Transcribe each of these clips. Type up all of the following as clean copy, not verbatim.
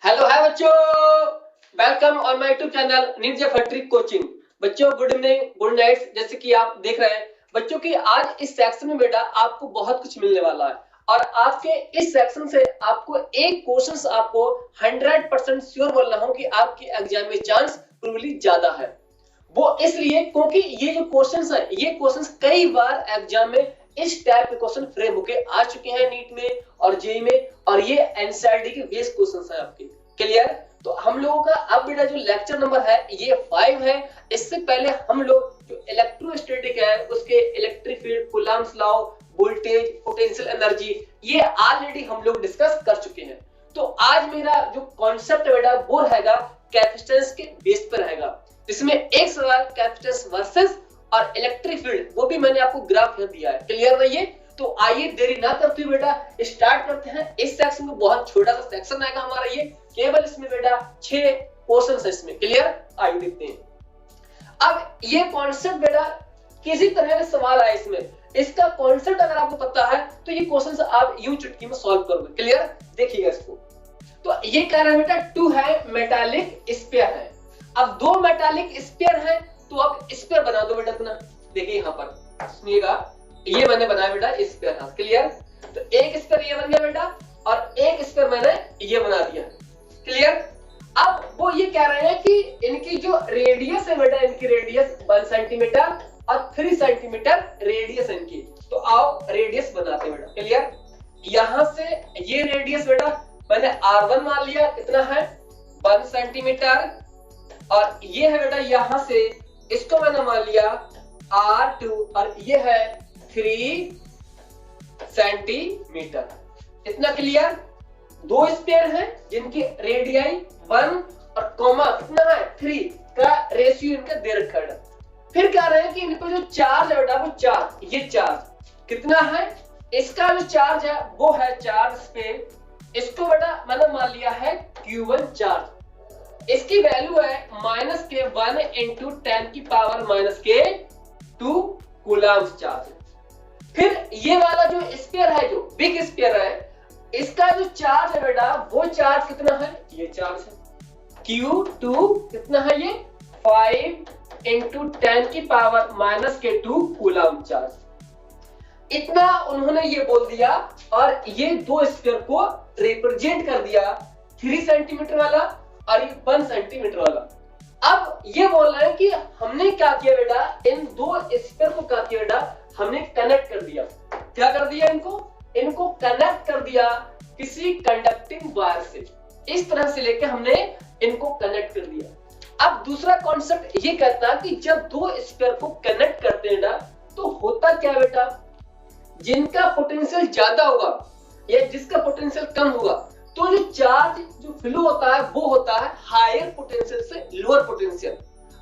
Hello hi बच्चों, welcome on my YouTube channel Ninja factory coaching. बच्चों good evening, good night. जैसे कि आप देख रहे हैं बच्चों की आज इस सेक्शन में बेटा आपको बहुत कुछ मिलने वाला है और आपके इस सेक्शन से आपको एक क्वेश्चन आपको 100% श्योर बोलना हो कि आपके एग्जाम में चांस प्रोबेबली ज्यादा है। वो इसलिए क्योंकि ये जो क्वेश्चंस है ये क्वेश्चंस कई बार एग्जाम में इस टाइप के क्वेश्चन फ्रेम होके आ चुके हैं नीट में और जेईई में, और ये एनसीईआरटी के बेस क्वेश्चंस है आपके। क्लियर? तो हम लोगों का अब बेटा जो लेक्चर नंबर है ये 5 है। इससे पहले हम लोग जो इलेक्ट्रोस्टैटिक है उसके electric field, Coulomb's law, voltage, potential energy ये ऑलरेडी हम लोग डिस्कस कर चुके हैं। तो आज मेरा जो कॉन्सेप्ट है बेटा वो रहेगा कैपेसिटेंस के बेस पर रहेगा। इसमें एक सवाल कैपेसिटेंस वर्सेस और इलेक्ट्रिक फील्ड, वो भी मैंने आपको ग्राफ यहाँ दिया है। क्लियर है ये? तो आइए देरी ना करते हुए बेटा स्टार्ट करते हैं। इस सेक्शन में बहुत छोटा सा सेक्शन आएगा हमारा, ये केवल इसमें बेटा 6 क्वेश्चन है इसमें। क्लियर? आइए देखते हैं। अब ये कॉन्सेप्ट बेटा किसी तरह का सवाल आए इसमें, इसका कॉन्सेप्ट अगर आपको पता है तो ये क्वेश्चन आप यूं चुटकी में सॉल्व करोगे। क्लियर? देखिएगा इसको। तो ये कह रहा है बेटा 2 है मेटालिक स्फीयर है। अब 2 मेटालिक स्फीयर है तो अब स्फीयर बना दो बेटा अपना। देखिए यहाँ पर सुनिएगा, ये मैंने बनाया बेटा स्फीयर। हाँ क्लियर? तो एक स्फीयर ये बन गया बेटा और एक स्फीयर मैंने ये बना दिया। क्लियर? अब वो ये कह रहे हैं कि इनकी जो रेडियस है बेटा, इनकी रेडियस 1 सेंटीमीटर और 3 सेंटीमीटर रेडियस है इनकी। तो आओ रेडियस बनाते हैं बेटा। क्लियर? यहां से ये रेडियस बेटा मैंने R1 मान लिया, कितना है 1 सेंटीमीटर, और ये है बेटा यहां से इसको मैंने मान लिया R2 और ये है 3 सेंटीमीटर। इतना क्लियर? 2 स्फीयर हैं जिनकी रेडियाई 1 और कॉमा कितना है 3 का रेशियो इनका दे रखा है। फिर कह रहे हैं कि इनको जो चार्ज है बेटा वो चार्ज, ये चार्ज कितना है, इसका जो चार्ज है वो है चार्ज पे, इसको बेटा मैंने मान लिया है Q1 चार्ज। इसकी वैल्यू है -1 इंटू 10 की पावर -2 कूलम्ब चार्ज। फिर ये वाला जो स्फीयर है, जो बिग स्फीयर है, इसका जो चार्ज है बेटा वो चार्ज कितना है, ये चार्ज है Q2 कितना है, ये 5 इंटू 10 की पावर -2 कूलम्ब चार्ज। इतना उन्होंने ये बोल दिया और ये 2 स्फीयर को रिप्रेजेंट कर दिया, 3 सेंटीमीटर वाला और ये 1 सेंटीमीटर वाला। अब ये बोल रहे हैं कि हमने क्या किया बेटा, इन 2 स्फीयर को क्या किया बेटा, हमने कनेक्ट कर दिया। क्या कर दिया? इनको कनेक्ट कर दिया किसी कंडक्टिंग वायर से। इस तरह से लेके हमने इनको कनेक्ट कर दिया। अब दूसरा कॉन्सेप्ट ये कहता है कि जब 2 स्फीयर को कनेक्ट करते हैं बेटा तो होता क्या बेटा, जिनका पोटेंशियल ज्यादा होगा या जिसका पोटेंशियल कम होगा तो जो चार्ज जो फ्लो होता है वो होता है हायर पोटेंशियल से लोअर पोटेंशियल।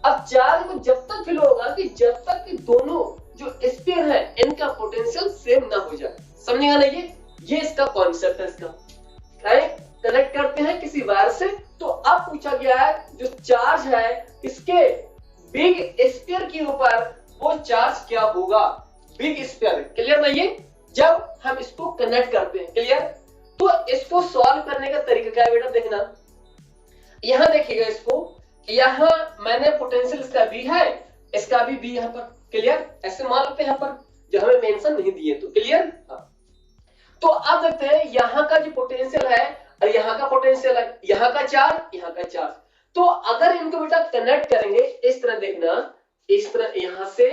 अब चार्ज को जब तक फ्लो होगा कि जब तक कि दोनों जो स्फीयर है इनका पोटेंशियल सेम ना हो जाए। समझेगा ना? ये इसका कॉन्सेप्ट है। इसका कनेक्ट करते हैं किसी वायर से, तो अब पूछा गया है जो चार्ज है इसके बिग स्फीयर के ऊपर वो चार्ज क्या होगा, बिग स्फीयर। क्लियर ना? ये जब हम इसको कनेक्ट करते हैं। क्लियर? तो इसको सॉल्व करने का तरीका क्या है बेटा, देखना यहां देखिएगा इसको। यहां मैंने पोटेंशियल इसका भी है, इसका भी बी यहां पर। क्लियर? ऐसे मान लेते हैं यहां पर जो हमें मेंशन नहीं दिए तो। क्लियर? हाँ। तो अब देखते हैं यहां का जो पोटेंशियल है और यहां का पोटेंशियल है, यहां का चार्ज, यहां का चार्ज। तो अगर इनको बेटा कनेक्ट करेंगे इस तरह, देखना इस तरह यहां से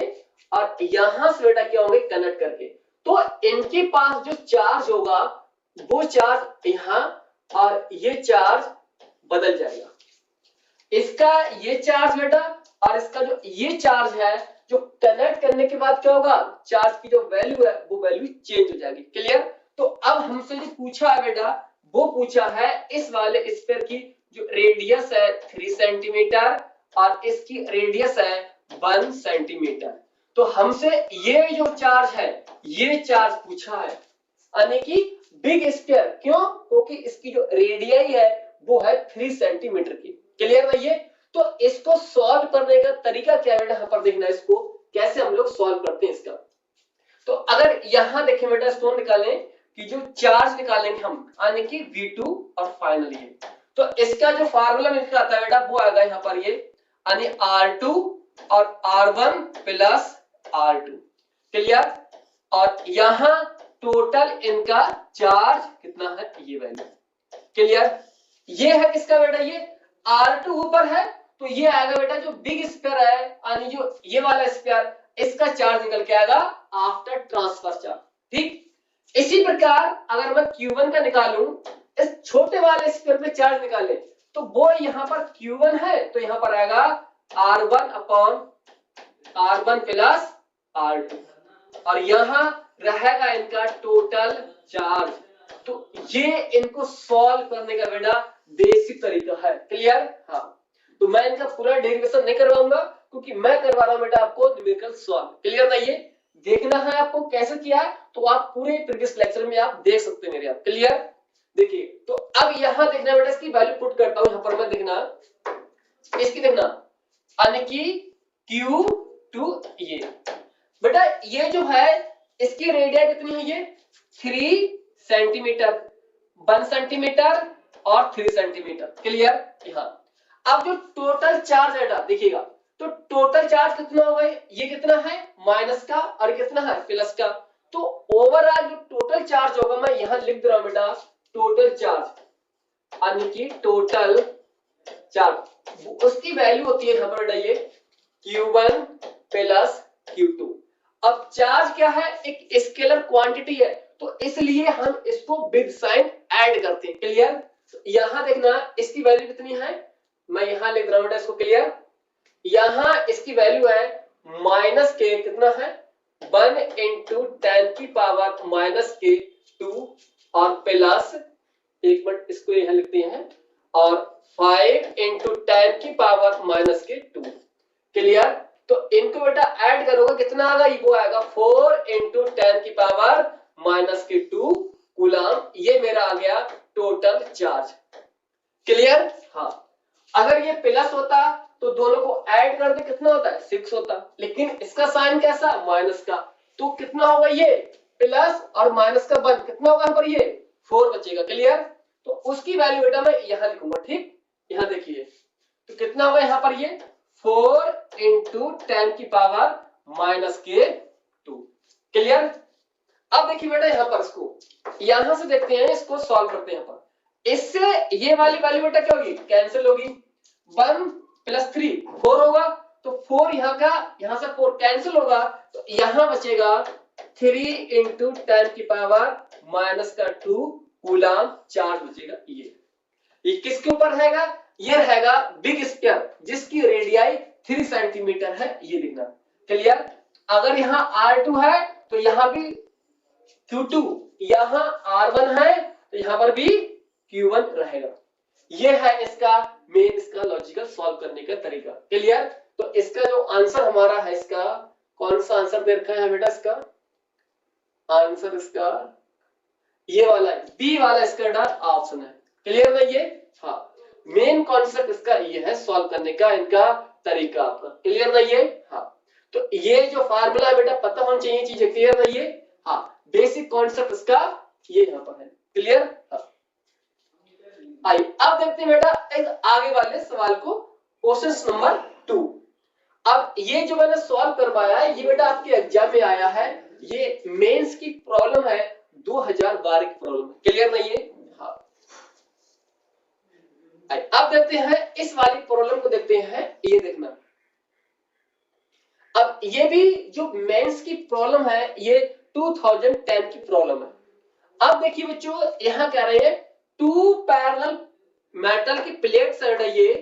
और यहां से बेटा क्या होंगे कनेक्ट करके, तो इनके पास जो चार्ज होगा वो चार्ज यहां और ये चार्ज बदल जाएगा। इसका ये चार्ज बेटा और इसका जो ये चार्ज है जो कनेक्ट करने के बाद क्या होगा, चार्ज की जो वैल्यू है वो वैल्यू चेंज हो जाएगी। क्लियर? तो अब हमसे जो पूछा है बेटा वो पूछा है इस वाले स्फीयर की जो रेडियस है 3 सेंटीमीटर और इसकी रेडियस है 1 सेंटीमीटर। तो हमसे ये जो चार्ज है ये चार्ज पूछा है, यानी कि बिग स्फीयर। क्यों? क्योंकि इसकी जो रेडियाई है वो है 3 सेंटीमीटर की। क्लियर है ये? तो इसको सॉल्व करने का तरीका क्या है बेटा, यहां पर देखना इसको कैसे हम लोग सॉल्व करते हैं इसका। तो अगर यहां देखें बेटा इसको निकालें कि जो चार्ज निकालेंगे हम, यानी कि V2 और फाइनली तो इसका जो फार्मूला निकल आता है बेटा वो आएगा यहाँ पर ये, यानी R2 और R1 प्लस R2। क्लियर? और यहां टोटल इनका चार्ज कितना है, ये वैल्यू। क्लियर? ये है किसका बेटा, ये R2 ऊपर है तो ये आएगा बेटा जो बिग स्फीयर है, यानी जो ये वाला स्फीयर, इसका चार्ज निकल के आएगा आफ्टर ट्रांसफर चार्ज। ठीक, इसी प्रकार अगर मैं Q1 का निकालूं, इस छोटे वाले स्फीयर पे चार्ज निकाले तो वो यहां पर Q1 है तो यहां पर आएगा R1 upon R1 plus R2, और यहां रहेगा इनका टोटल चार्ज। तो ये इनको सॉल्व करने का बेटा बेसिक तरीका है। क्लियर? हाँ, तो मैं इनका पूरा डेरिवेशन नहीं करवाऊंगा क्योंकि मैं करवा रहा हूं बेटा आपको न्यूमेरिकल सॉल्व। क्लियर ना? ये देखना है आपको कैसे किया तो आप पूरे प्रीवियस लेक्चर में आप देख सकते हैं मेरे आप। क्लियर? देखिए, तो अब यहां देखना बेटा, इसकी वैल्यू पुट करता हूं यहां पर मैं, देखना इसकी, देखना यानी कि Q2 ये बेटा, ये जो है इसकी रेडियस कितनी है, ये 3 सेंटीमीटर, 1 सेंटीमीटर और 3 सेंटीमीटर। क्लियर? यहाँ अब जो टोटल चार्ज है बेटा देखिएगा, तो टोटल चार्ज कितना होगा, ये कितना है माइनस का और कितना है प्लस का, तो ओवरऑल जो टोटल चार्ज होगा मैं यहां लिख दे रहा हूं बेटा टोटल चार्ज, यानी कि टोटल चार्ज उसकी वैल्यू होती है यहां पर बेटा ये Q1 प्लस Q2। अब चार्ज क्या है, एक स्केलर क्वांटिटी है तो इसलिए हम इसको विद साइन ऐड करते हैं। क्लियर? यहां देखना इसकी वैल्यू कितनी है, मैं यहां लिख रहा हूं इसको। क्लियर? यहां इसकी वैल्यू है माइनस के, कितना है 1 इंटू 10 की पावर माइनस के 2 और प्लस, एक मिनट इसको यहां लिखते हैं, और 5 इंटू 10 की पावर माइनस के 2। क्लियर? तो इनको बेटा ऐड करोगे कितना आएगा, वो आएगा 4 इंटू 10 की पावर माइनस के 2 कूलम। ये मेरा आ गया टोटल चार्ज। क्लियर? हाँ, अगर ये प्लस होता तो दोनों को ऐड कर दे कितना होता है 6 होता, लेकिन इसका साइन कैसा माइनस का, तो कितना होगा ये प्लस और माइनस का 1, कितना होगा यहाँ पर ये 4 बचेगा। क्लियर? तो उसकी वैल्यू बेटा मैं यहां लिखूंगा। ठीक, यहां देखिए तो कितना होगा यहाँ पर ये 4 इंटू 10 की पावर माइनस के 2। क्लियर? अब देखिए बेटा यहां पर इसको यहां से देखते हैं, इसको सॉल्व करते हैं। यहाँ पर इससे ये वाली वैल्यू बेटा क्या होगी, कैंसिल होगी, 1 प्लस 3 4 होगा, तो 4 यहाँ का, यहां से 4 कैंसिल होगा, तो यहां बचेगा 3 इंटू 10 की पावर माइनस का 2 कूलम चार्ज बचेगा। ये किसके ऊपर रहेगा, ये रहेगा बिग स्फीयर जिसकी रेडियाई 3 सेंटीमीटर है, ये लिखना। क्लियर? अगर यहाँ R2 है तो यहाँ भी Q2, यहाँ R1 है तो यहाँ पर भी Q1 रहेगा। ये है इसका मेन, इसका लॉजिकल सॉल्व करने का तरीका। क्लियर? तो इसका जो आंसर हमारा है, इसका कौन सा आंसर दे रखा है बेटा, इसका आंसर इसका ये वाला है, बी वाला इसका ऑप्शन है। क्लियर ना? ये हाँ, मेन कॉन्सेप्ट इसका ये है सॉल्व करने का इनका तरीका आपका। क्लियर ना? ये हाँ, तो ये जो फार्मूला है बेटा पता होना चाहिए चीजें। क्लियर ना? ये हाँ, बेसिक कॉन्सेप्ट इसका ये यहाँ पर है। क्लियर? हाँ, आइए अब देखते हैं बेटा एक आगे वाले सवाल को, क्वेश्चन नंबर 2। अब ये जो मैंने सॉल्व करवाया है ये बेटा आपके एग्जाम में आया है, ये मेंस की प्रॉब्लम है, 2012 की प्रॉब्लम है। क्लियर नहीं है? हाँ, अब देखते हैं इस वाली प्रॉब्लम को, देखते हैं ये देखना। अब ये भी जो मेंस की प्रॉब्लम है ये 2010 की प्रॉब्लम है। अब देखिए बच्चों यहां कह रहे हैं 2 पैरेलल मेटल की प्लेट्स है, ये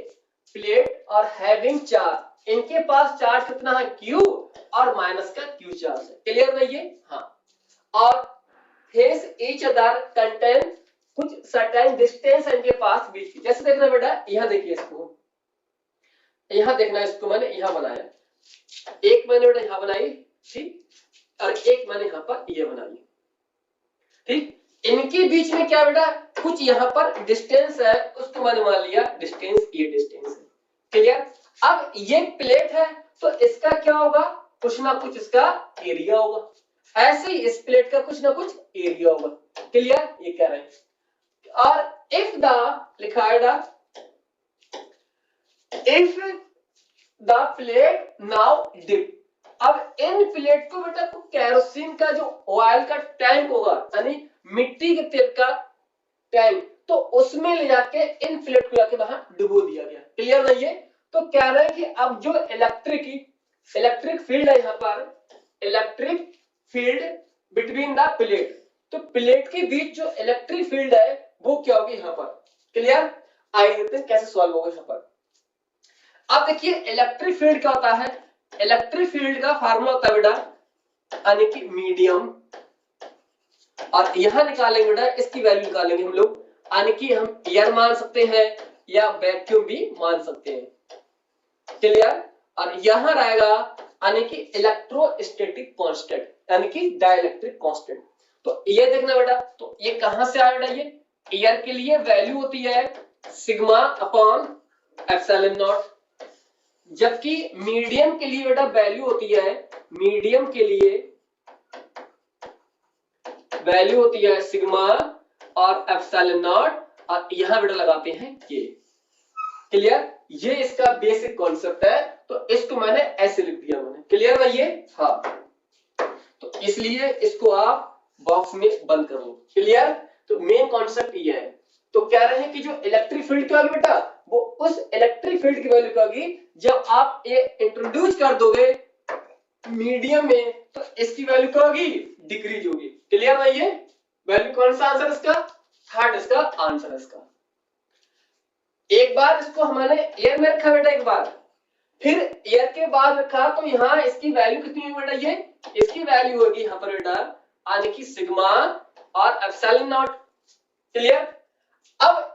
प्लेट और हैविंग चार्ज, इनके पास चार्ज कितना है Q और माइनस का Q चार्ज है। क्लियर नहीं है? हाँ, और फेस ईच अदर कंटेन कुछ सर्टेन डिस्टेंस है इनके पास बीच की। जैसे देखना बेटा यहां देखिए, इसको यहां देखना, इसको मैंने यहां बनाया, एक मैंने बेटा यहां बनाई, ठीक, और एक मैंने यहां पर ये बनाई। ठीक, इनके बीच में क्या बेटा कुछ यहां पर डिस्टेंस है, उसको मैंने मान लिया डिस्टेंस, ये डिस्टेंस है। क्लियर? अब ये प्लेट है तो इसका क्या होगा, कुछ ना कुछ इसका एरिया होगा, ऐसे ही इस प्लेट का कुछ ना कुछ एरिया होगा। क्लियर? ये कह रहे हैं। और इफ द लिखा है if the plate now dip, अब इन प्लेट को बेटा केरोसिन का जो ऑयल का टैंक होगा यानी मिट्टी के तेल का टैंक, तो उसमें ले जाके इन प्लेट को जाके वहां डुबो दिया गया। क्लियर नहीं है? तो कह रहे हैं कि अब जो इलेक्ट्रिक फील्ड है यहाँ पर electric field between the plate, तो प्लेट के बीच जो इलेक्ट्रिक फील्ड है वो क्या होगी यहाँ पर। क्लियर? आइए देखते हैं कैसे सॉल्व होगा यहाँ पर। अब देखिए इलेक्ट्रिक फील्ड क्या होता है, इलेक्ट्रिक फील्ड का फार्मूला होता है बेटा यानी कि मीडियम, और यहां निकालेंगे बेटा इसकी वैल्यू निकालेंगे हम लोग, यानी कि हम एयर मान सकते हैं या वैक्यूम भी मान सकते हैं। क्लियर? और यहां रहेगा यानी कि इलेक्ट्रोस्टैटिक कांस्टेंट यानी कि डाइलेक्ट्रिक कांस्टेंट। तो ये देखना बेटा, तो ये कहां से आया बेटा, ये एयर के लिए वैल्यू होती है सिग्मा अपॉन एप्सिलॉन नॉट, जबकि मीडियम के लिए बेटा वैल्यू होती है, मीडियम के लिए वैल्यू होती है सिग्मा और एप्सिलॉन नॉट, और यहां बेटा लगाते हैं ये। क्लियर? ये इसका बेसिक कॉन्सेप्ट है, तो इसको मैंने ऐसे लिख दिया मैंने। क्लियर है ये? हाँ, तो इसलिए इसको आप बॉक्स में बंद कर लो। क्लियर? तो मेन कॉन्सेप्ट ये है। तो कह रहे हैं कि जो इलेक्ट्रिक फील्ड क्या होगी बेटा, वो उस इलेक्ट्रिक फील्ड की वैल्यू क्या होगी जब आप ये इंट्रोड्यूस कर दोगे मीडियम में, तो इसकी वैल्यू क्या होगी, डिक्रीज होगी। क्लियर है ये? वैल्यू कौन सा आंसर इसका, थर्ड इसका आंसर इसका। एक बार इसको हमने एयर में रखा बेटा, एक बार फिर एयर के बाद रखा, तो यहाँ इसकी वैल्यू कितनी होगी बेटा, ये इसकी वैल्यू होगी यहाँ पर बेटा यानी कि सिग्मा और एप्सिलॉन नॉट। क्लियर? अब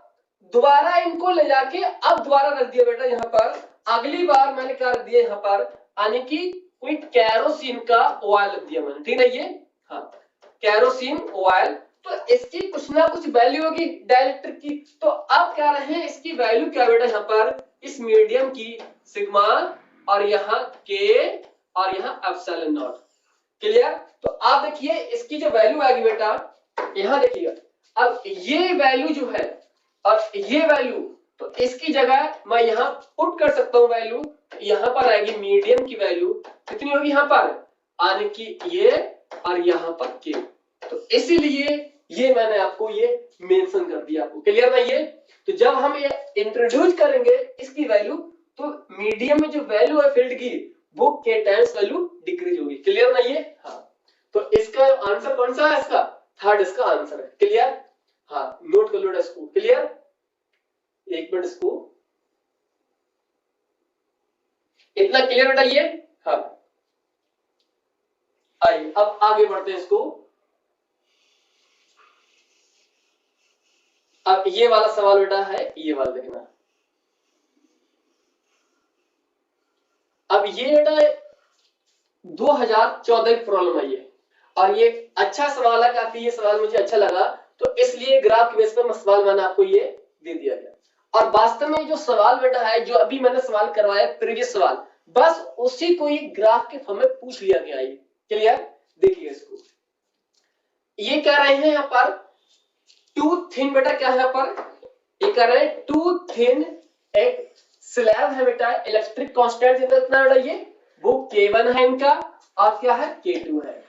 दोबारा इनको ले जाके अब दोबारा रख दिया बेटा यहाँ पर, अगली बार मैंने क्या रख दिया यहाँ पर यानी कि कोई कैरोसिन का ऑयल रख दिया मैंने। ठीक है ये? हाँ, कैरोसिन ऑयल, तो इसकी कुछ ना कुछ वैल्यू होगी डाइलेक्ट्रिक की। तो अब क्या रहे हैं इसकी वैल्यू क्या बेटा यहाँ पर, इस मीडियम की सिग्मा और यहाँ के और यहाँ एप्सिलॉन नॉट। क्लियर? तो आप देखिए इसकी जो वैल्यू आएगी बेटा, यहाँ देखिएगा, अब ये वैल्यू जो है और ये वैल्यू, तो इसकी जगह मैं यहाँ पुट कर सकता हूँ वैल्यू, यहाँ पर आएगी मीडियम की वैल्यू कितनी होगी यहाँ पर यानी कि ये और यहाँ पर के। तो इसीलिए ये मैंने आपको ये मेंशन कर दिया आपको। क्लियर ना ये? तो जब हम ये इंट्रोड्यूस करेंगे इसकी वैल्यू, तो मीडियम में जो वैल्यू है फील्ड की वो के टाइम्स वैल्यू डिक्रीज होगी। क्लियर ना ये? हाँ, तो इसका आंसर कौन सा है, इसका थर्ड इसका आंसर है। क्लियर? हाँ, नोट कर लो इसको। क्लियर? एक मिनट, इसको इतना क्लियर बेटा ये? हाँ, आइए अब आगे बढ़ते हैं इसको। अब ये वाला सवाल बेटा है, ये वाला देखना। अब ये बेटा 2014 की प्रॉब्लम है ये, और ये अच्छा सवाल है काफी, ये सवाल मुझे अच्छा लगा, तो इसलिए ग्राफ के बेस पर सवाल मैंने आपको ये दे दिया गया। और वास्तव में जो सवाल बेटा है, जो अभी मैंने सवाल करवाया प्रीवियस सवाल, बस उसी को ये ग्राफ के फॉर्म में पूछ लिया गया है। क्लियर? देखिए इसको, ये कह रहे हैं यहाँ पर टू थिन बेटा, क्या है यहाँ पर ये कह रहे हैं टू थिन एक स्लैब है बेटा, इलेक्ट्रिक कांस्टेंट कितना बेटा, ये वो K1 है इनका, और क्या है K2 है।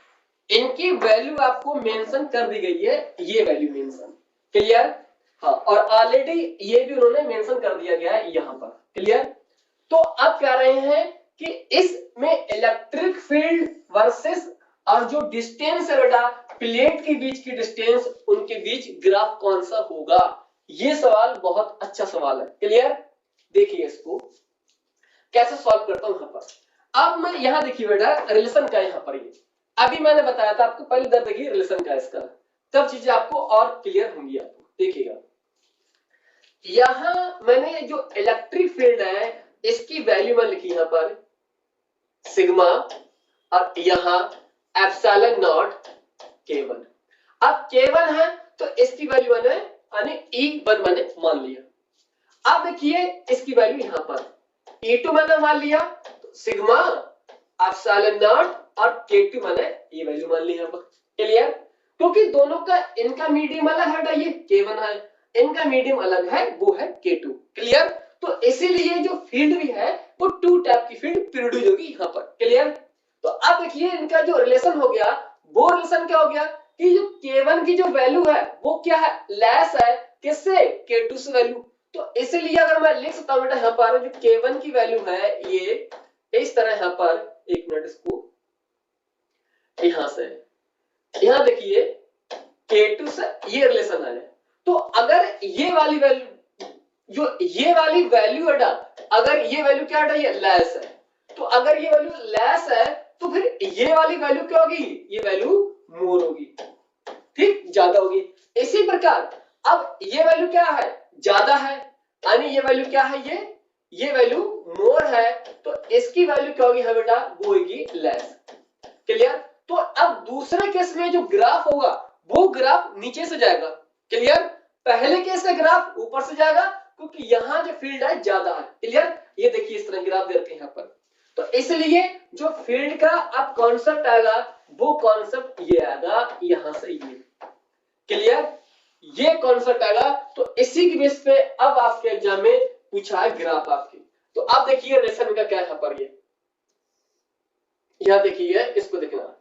इनकी वैल्यू आपको मेंशन कर दी गई है, ये वैल्यू मेंशन। क्लियर? हाँ, और ऑलरेडी ये भी उन्होंने मेंशन कर दिया गया है यहाँ पर। क्लियर? तो अब कह रहे हैं कि इसमें इलेक्ट्रिक फील्ड वर्सेस और जो डिस्टेंस है बेटा प्लेट के बीच की डिस्टेंस, उनके बीच ग्राफ कौन सा होगा। ये सवाल बहुत अच्छा सवाल है। क्लियर? देखिए इसको कैसे सॉल्व करता हूं यहाँ पर। अब मैं यहाँ देखिए बेटा रिलेशन का, यहाँ पर ये अभी मैंने बताया था आपको, पहले दर देखिए रिलेशन का इसका, तब चीजें आपको और क्लियर होंगी आपको। देखिएगा यहां मैंने जो इलेक्ट्रिक फील्ड है इसकी वैल्यू मैं लिखी यहाँ पर सिग्मा, और यहाँ एप्सिलॉन नॉट K1। अब K1 है तो इसकी वैल्यू मैंने यानी E1 मैंने मान लिया। अब देखिए इसकी वैल्यू यहाँ पर E2 मैंने मान लिया, तो सिग्मा एप्सिलॉन नॉट और K2 मैंने ये वैल्यू मान ली यहाँ पर। क्लियर? क्योंकि दोनों का इनका मीडियम अलग है, ये K1 है, इनका मीडियम अलग है, वो है K2। क्लियर? तो इसीलिए जो फील्ड भी है वो 2 टाइप की फील्ड प्रोड्यूस होगी यहाँ पर। क्लियर? तो अब देखिए इनका जो रिलेशन हो गया, वो रिलेशन क्या हो गया कि जो K1 की जो वैल्यू है वो क्या है, लेस है किससे, K2 से वैल्यू। तो इसलिए अगर मैं लिख सकता हूं बेटा यहाँ पर जो K1 की वैल्यू है ये इस तरह यहाँ पर, एक मिनट इसको यहां से, यहां देखिए K2 से ये रिलेशन है। तो अगर ये वाली वैल्यू, जो ये वाली वैल्यू है, अगर ये वैल्यू क्या है, ये लेस है, तो अगर ये वैल्यू लेस है तो फिर ये वाली वैल्यू क्या होगी, ये वैल्यू मोर होगी, ठीक, ज्यादा होगी। इसी प्रकार अब ये वैल्यू क्या है, ज्यादा है, यानी ये वैल्यू क्या है, ये वैल्यू मोर है, तो इसकी वैल्यू क्या होगी बेटा, वो होगी लेस। क्लियर? तो अब दूसरे केस में जो ग्राफ होगा वो ग्राफ नीचे से जाएगा। क्लियर? पहले केस का ग्राफ ऊपर से जाएगा क्योंकि यहाँ जो फील्ड है ज्यादा है। क्लियर? ये देखिए इस तरह ग्राफ देते हैं यहाँ पर। तो इसलिए जो फील्ड का अब कॉन्सेप्ट आएगा वो कॉन्सेप्ट ये आएगा यहां से ये। क्लियर? ये कॉन्सेप्ट आएगा। तो इसी की बेस पे अब आपके एग्जाम में पूछा है ग्राफ आपके। तो अब देखिए रिलेशन का क्या है यहाँ पर, ये यहां देखिए इसको देखना।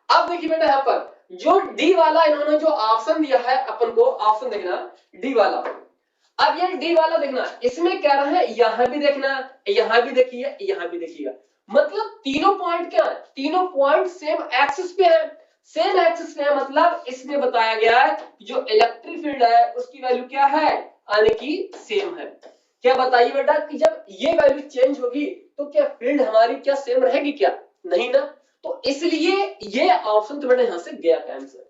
अब देखिए बेटा यहाँ पर जो डी वाला इन्होंने जो ऑप्शन दिया है अपन को, ऑप्शन देखना डी वाला। अब ये डी वाला देखना, इसमें क्या रहा है, यहां भी देखना, यहां भी देखिए, यहां भी देखिएगा, मतलब तीनों पॉइंट क्या है, तीनों पॉइंट सेम एक्सिस पे है। सेम एक्सिस पे है मतलब इसमें बताया गया है जो इलेक्ट्रिक फील्ड है उसकी वैल्यू क्या है, यानी कि सेम है। क्या बताइए बेटा कि जब ये वैल्यू चेंज होगी तो क्या फील्ड हमारी क्या सेम रहेगी, क्या नहीं ना। तो इसलिए ये ऑप्शन तो बेटा यहां से गया आंसर,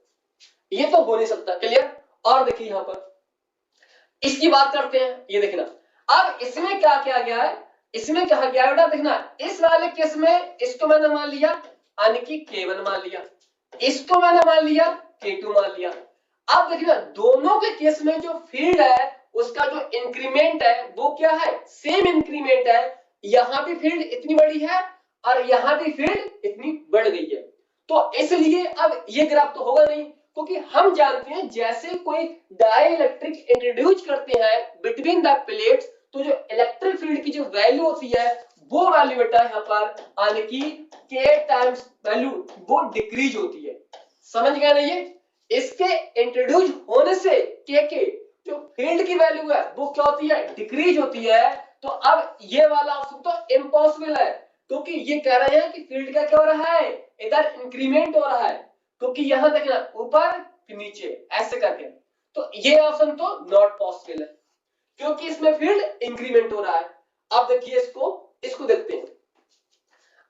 ये तो हो नहीं सकता। क्लियर? और देखिए यहां पर इसकी बात करते हैं, ये देखना। अब इसमें क्या किया गया है, इसमें कहा गया है बेटा देखना, इस वाले केस में इसको मैंने मान लिया यानी कि K1 मान लिया, इसको मैंने मान लिया K2 मान लिया। अब देखना दोनों के केस में जो फील्ड है उसका जो इंक्रीमेंट है वो क्या है, सेम इंक्रीमेंट है। यहां भी फील्ड इतनी बड़ी है और यहां भी फील्ड इतनी बढ़ गई है। तो इसलिए अब ये ग्राफ तो होगा नहीं, क्योंकि हम जानते हैं जैसे कोई डाइलेक्ट्रिक इंट्रोड्यूस करते हैं बिटवीन द प्लेट्स तो जो इलेक्ट्रिक फील्ड की जो वैल्यू होती है वो वैल्यू बेटा यहाँ पर यानी कि K टाइम्स वैल्यू वो डिक्रीज होती है। समझ गए ना? ये इसके इंट्रोड्यूस होने से K के जो फील्ड की वैल्यू है वो क्या होती है, डिक्रीज होती है। तो अब ये वाला ऑप्शन तो इम्पॉसिबल है, क्योंकि ये कह रहे हैं कि फील्ड का क्या हो रहा है, इधर इंक्रीमेंट हो रहा है, क्योंकि यहां देखना ऊपर फिर नीचे ऐसे करके। तो ये ऑप्शन तो नॉट पॉसिबल है क्योंकि इसमें फील्ड इंक्रीमेंट हो रहा है। अब देखिए इसको देखते हैं।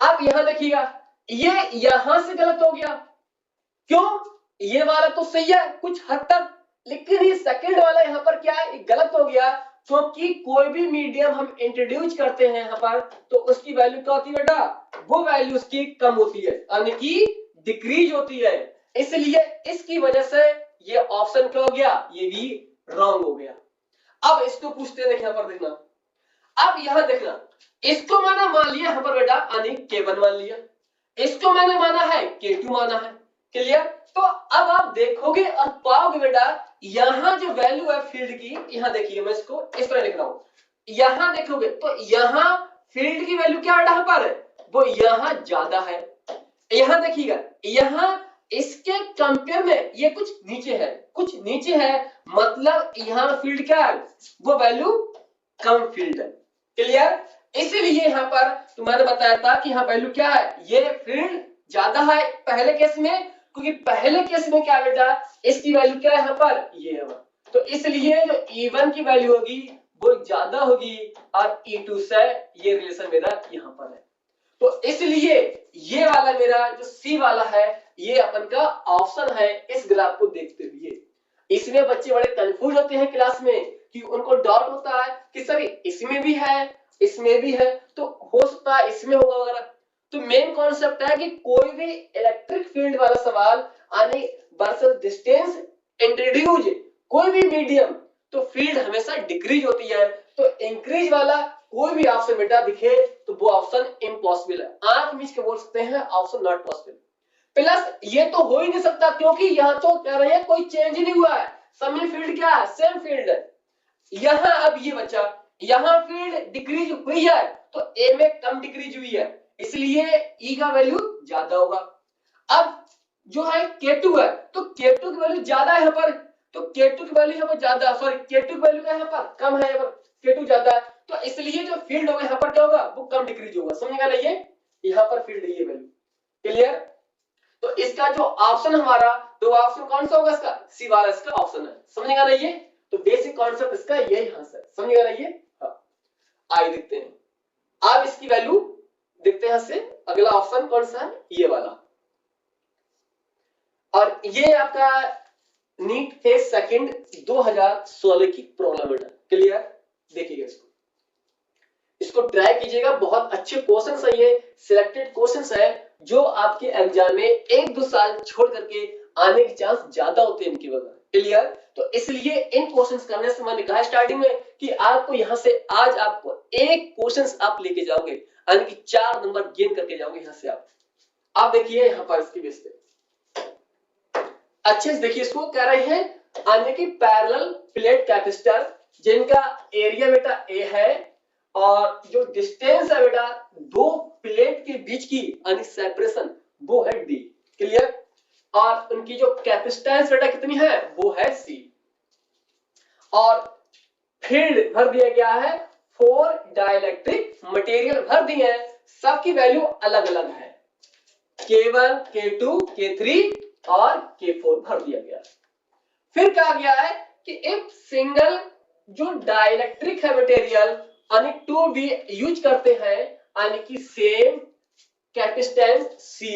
अब यहां देखिएगा ये यहां से गलत हो गया, क्यों, ये वाला तो सही है कुछ हद तक, लेकिन ये सेकंड वाला यहाँ पर क्या है, गलत हो गया, क्योंकि कोई भी मीडियम हम इंट्रोड्यूस करते हैं यहाँ पर तो उसकी वैल्यू क्या होती है बेटा, वो वैल्यू उसकी कम होती है यानी कि डिक्रीज होती है। इसलिए इसकी वजह से ये ऑप्शन क्या हो गया, ये भी रॉन्ग हो गया। अब इसको पूछते हैं, यहाँ पर देखना। अब यहां देखना, इसको मैंने मान लिया यहाँ पर बेटा यानी K1 मान लिया, इसको मैंने माना है K2 माना है। क्लियर? तो अब आप देखोगे और पाओगे बेटा यहां जो वैल्यू है फील्ड की, यहां देखिए मैं इसको इस तरह लिख रहा हूं, यहां देखोगे तो यहां फील्ड की वैल्यू क्या बेटा पर वो यहां ज्यादा है। यहां देखिएगा यहां इसके कंपेयर में ये कुछ नीचे है, मतलब यहां फील्ड क्या है, वो वैल्यू कम फील्ड है। क्लियर? इसीलिए यहां पर तुम्हारे बताया था कि यहां वैल्यू क्या है, ये फील्ड ज्यादा है पहले केस में, क्योंकि पहले केस में क्या बेटा इसकी वैल्यू क्या है यहाँ पर, ये है। तो इसलिए जो E1 की वैल्यू होगी वो ज्यादा होगी और E2 से ये रिलेशन मेरा यहाँ पर है। तो इसलिए ये वाला मेरा जो सी वाला है ये अपन का ऑप्शन है इस ग्राफ को देखते हुए। इसमें बच्चे बड़े कंफ्यूज होते हैं क्लास में कि उनको डाउट होता है कि सर इसमें भी है इसमें भी है तो हो सकता है इसमें होगा वगैरह। तो मेन कॉन्सेप्ट है कि कोई भी इलेक्ट्रिक फील्ड वाला सवाल आने वर्सेस डिस्टेंस इंट्रोड्यूस कोई भी मीडियम तो फील्ड हमेशा डिक्रीज होती है। तो इंक्रीज वाला कोई भी ऑप्शन बेटा दिखे तो वो ऑप्शन इम्पॉसिबल है, आंख मीच के बोल सकते हैं ऑप्शन नॉट पॉसिबल। प्लस ये तो हो ही नहीं सकता क्योंकि यहाँ तो कह रहे हैं कोई चेंज नहीं हुआ है, सब में फील्ड क्या है, सेम फील्ड है। यहां अब ये बचा, यहां फील्ड डिक्रीज हुई है तो ए में कम डिक्रीज हुई है, इसलिए ई का वैल्यू ज्यादा होगा। अब जो है K2 है तो K2 की वैल्यू ज्यादा है यहाँ पर, तो K2 की वैल्यू यहाँ पर ज्यादा, सॉरी K2 की वैल्यू यहाँ पर कम है, यहाँ पर K2 ज्यादा है, तो इसलिए जो फील्ड होगा यहाँ पर क्या होगा, वो कम डिक्रीज होगा। समझेगा ना, ये यहाँ पर फील्ड ये वैल्यू। क्लियर? तो इसका जो ऑप्शन हमारा, तो ऑप्शन कौन सा होगा इसका, सी वाला इसका ऑप्शन है। समझेगा ना ये, तो बेसिक कॉन्सेप्ट इसका ये यहाँ से समझेगा ना ये। हाँ, आइए देखते हैं अब इसकी वैल्यू देखते हैं यहाँ से। अगला ऑप्शन कौन सा है, ये वाला, और ये आपका नीट फेज सेकंड 2016 की प्रॉब्लम है। क्लियर? देखिएगा इसको ट्राई कीजिएगा, बहुत अच्छे क्वेश्चंस है, ये सिलेक्टेड क्वेश्चंस है जो आपके एग्जाम में 1-2 साल छोड़ करके आने के चांस ज्यादा होते हैं इनकी वजह। क्लियर? तो इसलिए इन क्वेश्चंस करने से मैंने कहा स्टार्टिंग में कि आपको यहां से आज आपको एक क्वेश्चंस आप लेके जाओगे, यानी कि 4 नंबर गेन करके जाओगे यहां से आप देखिए यहां पर इसकी बेस पे अच्छे से देखिए। इसको कह रहे हैं यानी कि पैरेलल प्लेट कैपेसिटर जिनका एरिया बेटा ए है और जो डिस्टेंस है बेटा दो प्लेट के बीच की यानी सेपरेशन वो है डी। क्लियर? और उनकी जो कैपेसिटेंस बेटा कितनी है, वो है सी, और फील्ड भर दिया गया है 4 डाइलेक्ट्रिक मटेरियल भर दिए हैं, सबकी वैल्यू अलग अलग है, K1, K2, K3 और K4 भर दिया गया। फिर कहा गया है कि इफ सिंगल जो डाइलेक्ट्रिक है मटेरियल यानी टू भी यूज करते हैं यानी कि same capacitance C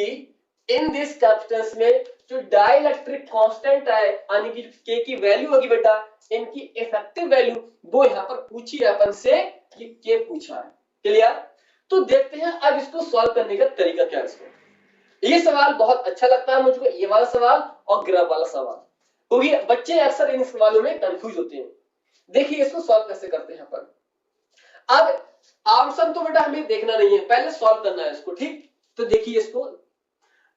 in this capacitance में जो डाइलेक्ट्रिक कांस्टेंट है यानी कि K की वैल्यू होगी बेटा, इनकी इफेक्टिव वैल्यू वो यहां पर पूछी है अपन से, ये K पूछा है। क्लियर? तो देखते हैं अब इसको सॉल्व करने का तरीका क्या है। इसको ये सवाल बहुत अच्छा लगता है मुझको, ये वाला सवाल और ग्राफ वाला सवाल, क्योंकि बच्चे अक्सर इन सवालों में कंफ्यूज होते हैं। देखिए इसको सॉल्व कैसे करते हैं यहाँ पर। अब ऑप्शन तो बेटा हमें देखना नहीं है, पहले सॉल्व करना है इसको। ठीक, तो देखिए इसको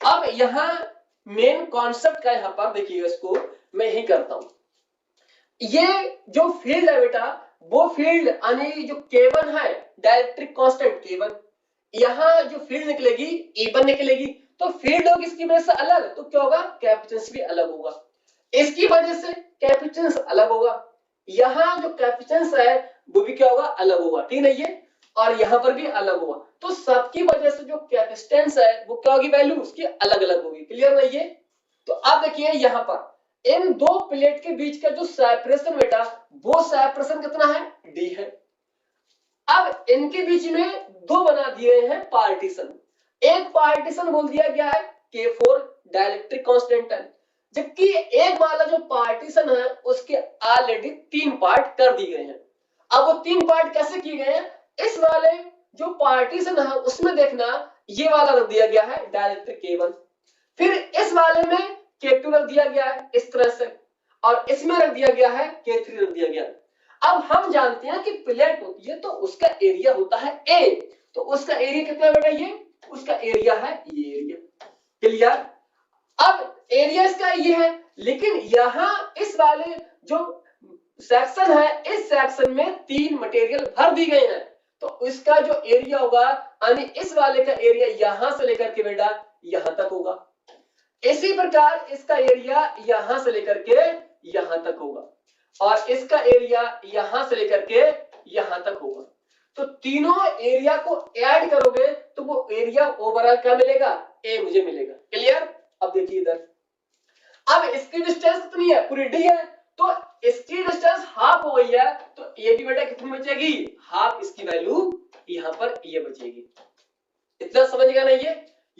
अब यहां मेन कॉन्सेप्ट का यहां पर देखिए, इसको मैं यही करता हूं। ये जो फील्ड है बेटा वो फील्ड यानी जो K1 है डाइलेक्ट्रिक कांस्टेंट K1, यहां जो फील्ड निकलेगी E1 निकलेगी, तो फील्ड होगी इसकी वजह से अलग, तो क्या होगा, कैपेसिटेंस भी अलग होगा, इसकी वजह से कैपेसिटेंस अलग होगा, यहां जो कैपेसिटेंस है वो भी क्या होगा, अलग होगा। ठीक है ये, और यहां पर भी अलग होगा, तो सबकी वजह से जो कैपेसिटेंस है वो क्या होगी, वैल्यू उसकी अलग अलग होगी। क्लियर है ये? तो अब देखिए यहां पर इन दो प्लेट के बीच का जो सेपरेशन बेटा वो सेपरेशन कितना है, डी है। अब इनके बीच में दो बना दिए हैं पार्टीशन, एक पार्टीशन बोल दिया गया है K4 डाइलेक्ट्रिक कांस्टेंट है, जबकि एक वाला जो पार्टीशन है उसके ऑलरेडी 3 पार्ट कर दिए गए हैं। अब वो 3 पार्ट कैसे किए गए हैं, इस वाले जो पार्टीशन है उसमें देखना ये वाला रख दिया गया है डाइलेक्ट्रिक K1, फिर इस वाले में K2 रख दिया गया है इस तरह से, और इसमें रख दिया गया है K3 रख दिया गया है। अब हम जानते हैं कि प्लेट होती है तो उसका एरिया होता है A, तो उसका एरिया कितना बेटा, ये उसका एरिया है ये एरिया। क्लियर? अब एरिया इसका ये है, लेकिन यहां इस वाले जो सेक्शन है इस सेक्शन में 3 मटेरियल भर दी गए हैं, तो इसका जो एरिया होगा यानी इस वाले का एरिया यहां से लेकर के बेटा यहां तक होगा, इसी प्रकार इसका एरिया यहां से लेकर के यहां तक होगा, और इसका एरिया यहां से लेकर के यहां तक होगा। तो तीनों एरिया को ऐड करोगे तो वो एरिया ओवरऑल क्या मिलेगा, ए मुझे मिलेगा। क्लियर? अब देखिए इधर, अब इसकी डिस्टेंस कितनी है, पूरी डी है, तो इसकी डिस्टेंस हाफ हो गई है, तो ये भी बेटा कितनी बचेगी, हाफ, इसकी वैल्यू यहां पर ये बचेगी। इतना समझेगा ना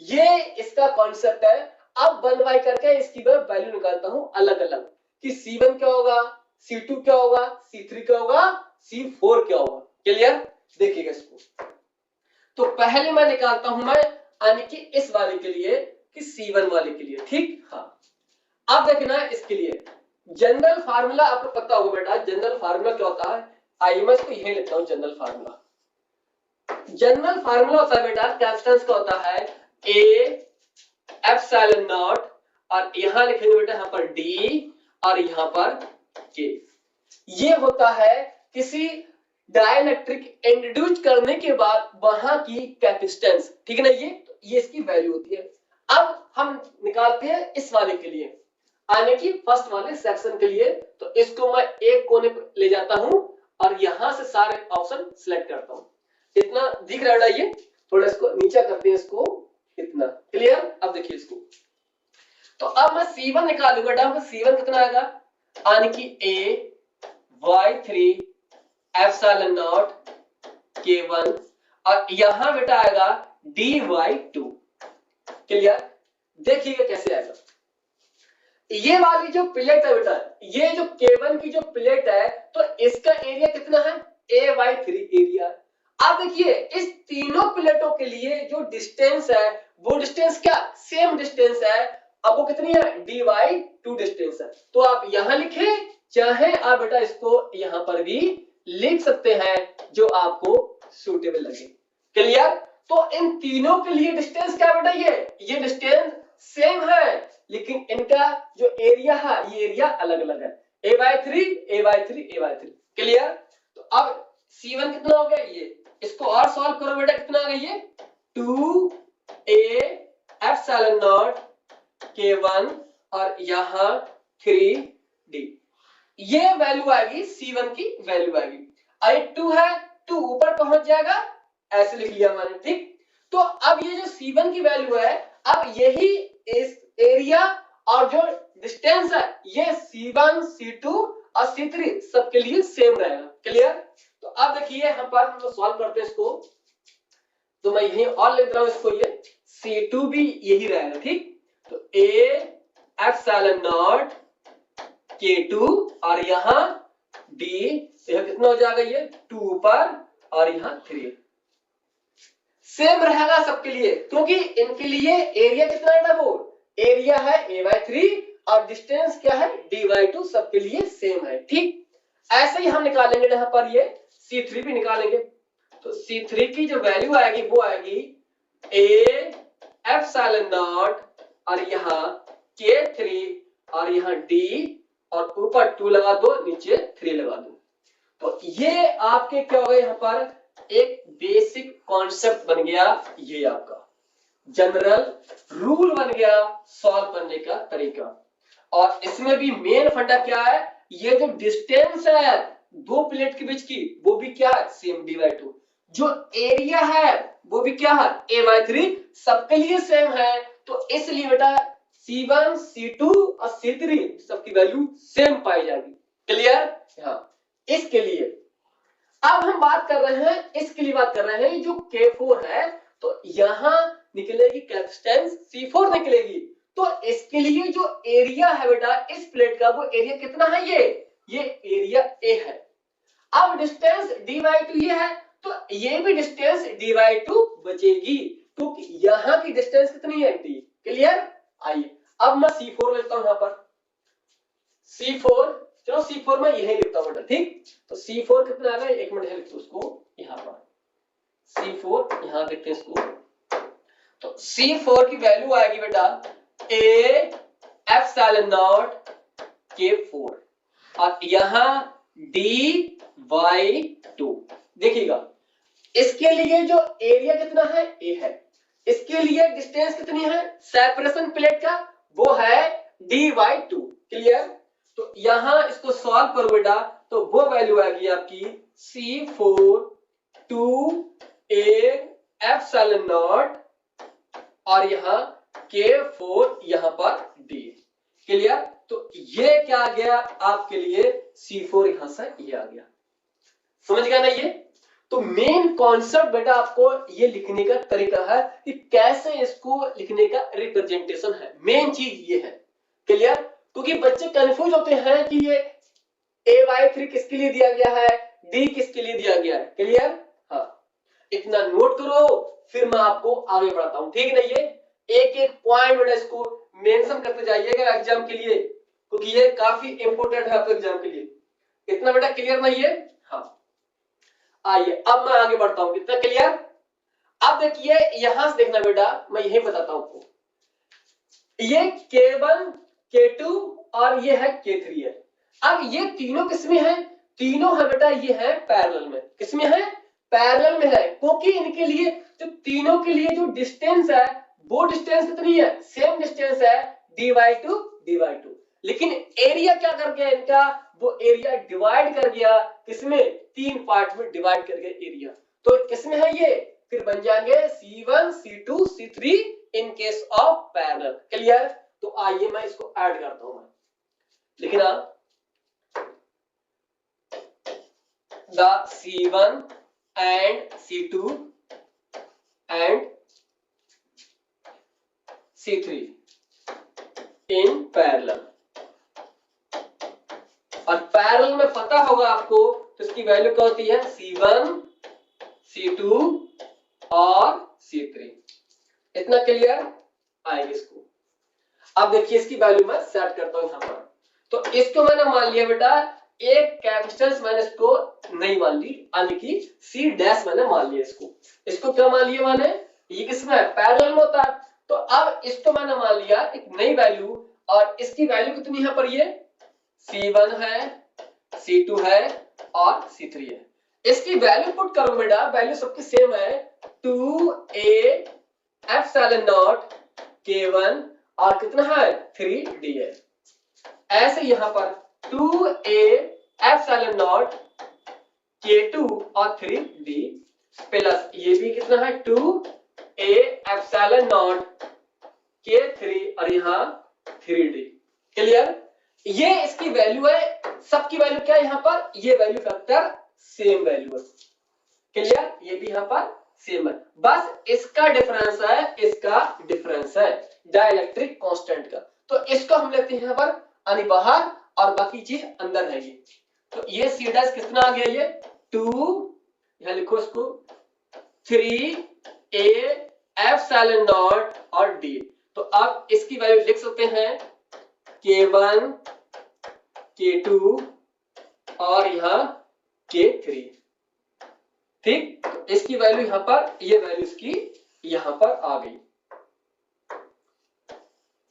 ये इसका कॉन्सेप्ट है। अब 1 बाय करके इसकी वैल्यू निकालता हूं अलग अलग कि C1 क्या होगा, C2 क्या होगा, C3 क्या होगा, C4 क्या होगा। क्लियर? देखिएगा इसको, तो पहले मैं निकालता हूं मैं यानी कि इस वाले के लिए कि C1 वाले के लिए। ठीक, हाँ अब देखना इसके लिए जनरल फार्मूला आपको पता होगा बेटा, जनरल फार्मूला क्या होता है, आइए मैं इसको यही लिखता हूं। जनरल फार्मूला होता है बेटा कैपेसिटेंस का होता है A एप्सिलॉन नॉट, और यहां लिखेंगे बेटा यहां पर D और यहां पर के। ये होता है किसी डाइलेक्ट्रिक इंट्रोड्यूस करने के बाद वहां की कैपेसिटेंस, ठीक है ना। ये इसकी वैल्यू होती है। अब हम निकालते हैं इस वाले के लिए, आने की फर्स्ट वाले सेक्शन के लिए। तो इसको मैं एक कोने पर ले जाता हूं और यहां से सारे ऑप्शन सिलेक्ट करता हूं। इतना दिख रहा है ये, थोड़ा इसको नीचा करते हैं, इसको इतना क्लियर। अब देखिए इसको, तो अब मैं C1 निकालूंगा। बेटा C1 कितना आएगा, यानी कि A/3 एप्सिलॉन नॉट K1 और यहां बेटा आएगा D/2। क्लियर, देखिएगा कैसे आएगा। ये वाली जो प्लेट है बेटा, ये जो K1 की जो प्लेट है, तो इसका एरिया कितना है, A/3 एरिया। अब देखिए इस तीनों प्लेटों के लिए जो डिस्टेंस है, वो डिस्टेंस क्या सेम डिस्टेंस है। अब वो कितनी है, D/2 डिस्टेंस है। तो आप यहां लिखे, चाहे आप बेटा इसको यहां पर भी लिख सकते हैं, जो आपको सूटेबल लगे। क्लियर, तो इन तीनों के लिए डिस्टेंस क्या बेटा, ये डिस्टेंस सेम है, लेकिन इनका जो एरिया है, ये एरिया अलग अलग है, A/3 A/3 A/3। क्लियर, तो अब C1 कितना हो गया, ये इसको और सॉल्व करो बेटा, कितना आ गया ये 2A एप्सिलॉन नॉट K1 और यहां 3D। ये वैल्यू आएगी C1 की वैल्यू आएगी। अरे 2 है, 2 ऊपर पहुंच जाएगा, ऐसे लिख लिया मैंने, ठीक। तो अब ये जो C1 की वैल्यू है, अब यही इस एरिया और जो डिस्टेंस है, ये C1 C2 और C3 सबके लिए सेम रहेगा। क्लियर, तो अब देखिए हम पर सॉल्व करते हैं इसको। तो मैं यही और लिख रहा हूं इसको, ये C2 भी यही रहेगा, ठीक। तो A एप्सिलॉन नॉट K2 और यहां D, यह कितना हो जाएगा, ये 2 ऊपर और यहां 3 सेम रहेगा सबके लिए, क्योंकि इनके लिए एरिया कितना है, वो एरिया है A/3 और डिस्टेंस क्या है D/2, सबके लिए सेम है, ठीक। ऐसे ही हम निकालेंगे यहां पर ये C3 भी निकालेंगे। तो C3 की जो वैल्यू आएगी वो आएगी A एप्सिलॉन नॉट और यहां K3 और यहां D और ऊपर 2 लगा दो, नीचे 3 लगा दो। तो ये आपके क्या हो गया, यहां पर एक बेसिक कॉन्सेप्ट बन गया, ये आपका जनरल रूल बन गया सॉल्व करने का तरीका। और इसमें भी मेन फंडा क्या है, ये जो डिस्टेंस है दो प्लेट के बीच की, वो भी क्या है सेम D/2। जो एरिया है वो भी क्या है A/3, सबके लिए सेम है। तो इसलिए बेटा C1 C2 और C3 सबकी वैल्यू सेम पाई जाएगी। क्लियर, हाँ। इसके लिए अब हम बात कर रहे हैं, इसके लिए बात कर रहे हैं, जो K4 है, तो यहां निकलेगी कैपेसिटेंस C4 निकलेगी। तो इसके लिए जो एरिया है बेटा इस प्लेट का, वो एरिया कितना है, ये एरिया A है। अब डिस्टेंस D/2 ये है, तो ये भी डिस्टेंस D/2 बचेगी, क्योंकि यहां की डिस्टेंस कितनी है D। क्लियर, आइए अब मैं C4 लिखता हूं यहां पर। C4, चलो C4 में यही लिखता हूं बेटा, ठीक। तो C4 कितना आ गया, एक मिनट है लिखते उसको यहां पर। C4 यहां देखते हैं इसको। तो C4 की वैल्यू आएगी बेटा A एप्सिलॉन नॉट K4 और यहां D/2। देखिएगा इसके लिए जो एरिया कितना है A है, इसके लिए डिस्टेंस कितनी है सेपरेशन प्लेट का, वो है D/2। क्लियर, तो यहां इसको सॉल्व करो बेटा, तो वो वैल्यू आएगी आपकी C4 2A एप्सिलॉन नॉट और यहां K4 यहां पर D। क्लियर, तो ये क्या आ गया आपके लिए C4, यहां से ये आ गया। समझ गया ना ये। तो मेन कॉन्सेप्ट बेटा आपको ये लिखने का तरीका है कि कैसे इसको लिखने का रिप्रेजेंटेशन है, मेन चीज ये है। क्लियर, क्योंकि बच्चे कंफ्यूज होते हैं कि ये A/3 किसके लिए दिया गया है, D किसके लिए दिया गया है। क्लियर, हाँ, इतना नोट करो, फिर मैं आपको आगे बढ़ाता हूं, ठीक नहीं। ये एक एक पॉइंट बेटा इसको मेंशन करते जाइएगा एग्जाम के लिए, क्योंकि ये काफी इंपोर्टेंट है आपके एग्जाम के लिए। इतना बेटा क्लियर नहीं है, हाँ। आइए अब मैं आगे बढ़ता हूं, कितना क्लियर। अब देखिए यहां से देखना बेटा, मैं यही बताता हूं आपको। ये K1 K2 और ये है K3 है। अब ये तीनों किसमें है, तीनों है बेटा ये है पैरेलल में, किसमें है, पैरेलल में है, क्योंकि इनके लिए जो तीनों के लिए जो डिस्टेंस है वो डिस्टेंस कितनी है, सेम डिस्टेंस है, dy2 लेकिन एरिया क्या कर गया इनका, वो एरिया डिवाइड कर गया, किसमें, तीन पार्ट में डिवाइड कर गया एरिया, तो किसमें है ये, फिर बन जाएंगे C1 C2 C3 in case of parallel. Clear, तो आइए मैं इसको ऐड करता हूं, मैं लिखना the C1 and C2 and C3 in parallel, और पैरेलल में पता होगा आपको तो इसकी वैल्यू क्या होती है, C1 C2 और C3, इतना क्लियर आएगा इसको। अब देखिए इसकी वैल्यू मैं सेट करता हूं यहां पर, तो इसको मैंने मान लिया बेटा एक कैपेसिटेंस मैंने इसको नहीं मान ली, यानी कि C डैश मैंने मान लिया, इसको क्या मान लिया मैंने, ये किसमें है, पैरेलल में होता है, तो अब इसको मैंने मान लिया एक नई वैल्यू, और इसकी वैल्यू कितनी है पर, ये C1 है, C2 है और C3 है, इसकी वैल्यू पुट करो बेटा, वैल्यू सबकी सेम है, 2a एप्सिलॉन नॉट K1 और कितना है 3d है, ऐसे यहां पर 2a एप्सिलॉन नॉट K2 और 3d प्लस ये भी कितना है 2a एप्सिलॉन नॉट K3 और यहां 3d। क्लियर, ये इसकी वैल्यू है, सबकी वैल्यू क्या है यहां पर, ये वैल्यू फैक्टर सेम वैल्यू है। क्लियर, ये भी यहां पर सेम है, बस इसका डिफरेंस है, इसका डिफरेंस है डाइलेक्ट्रिक कांस्टेंट का, तो इसको हम लेते हैं यहां पर यानी बाहर और बाकी चीज अंदर है ये, तो ये सी डैश कितना आ गया, ये 2, यहां लिखो इसको 3a एप्सिलॉन नॉट और d, तो अब इसकी वैल्यू लिख सकते हैं K1 K2 और यहां K3, ठीक, तो इसकी वैल्यू यहां पर, ये वैल्यू इसकी यहां पर आ गई,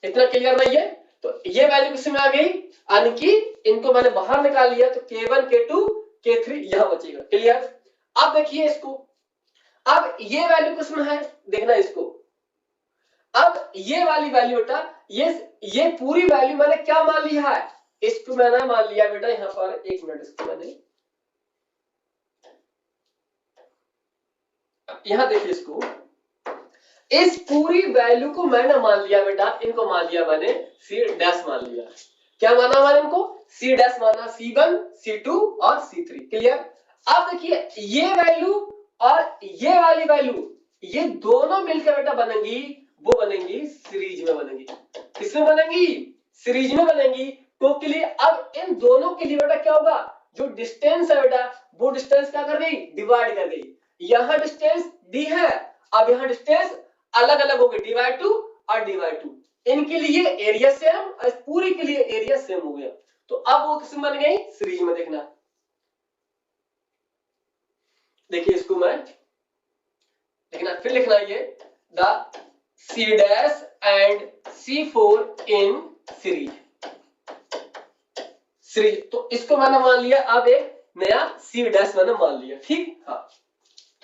इतना क्लियर नहीं है, तो ये वैल्यू किसमें आ गई, यानी कि इनको मैंने बाहर निकाल लिया, तो K1 K2 K3 यहां बचेगा। क्लियर, अब देखिए इसको, अब ये वैल्यू किसमें है, देखना इसको, अब ये वाली वैल्यू बेटा, ये पूरी वैल्यू मैंने क्या मान लिया है, इसको मैंने मान लिया बेटा यहां पर, एक मिनट, इसको मैंने यहां देखिए इसको, इस पूरी वैल्यू को मैंने मान लिया बेटा, इनको मान लिया मैंने C डैश मान लिया, क्या माना मैंने इनको, C डैश माना, C1 C2 और C3। क्लियर, अब देखिए ये वैल्यू और ये वाली वैल्यू, ये दोनों मिलकर बेटा बनेंगी, वो बनेंगी सीरीज में बनेंगी, किसमें बनेंगी, सीरीज में बनेंगी, क्योंकि लिए अब इन दोनों के लिए बेटा क्या होगा, जो डिस्टेंस है बेटा वो डिस्टेंस क्या कर गई, डिवाइड कर गई, यहां डिस्टेंस d है, अब यहां डिस्टेंस अलग अलग हो गए, dy2 और dy2, इनके लिए एरिया सेम और इस पूरी के लिए एरिया सेम हो गया, तो अब वो किसमें बन गई, सीरीज में। देखना, देखिए इसको मैं देखना, फिर लिखना ये the C dash and C4 in series, तो इसको मैंने मान लिया, अब एक नया C डैश मैंने मान लिया, ठीक, हाँ,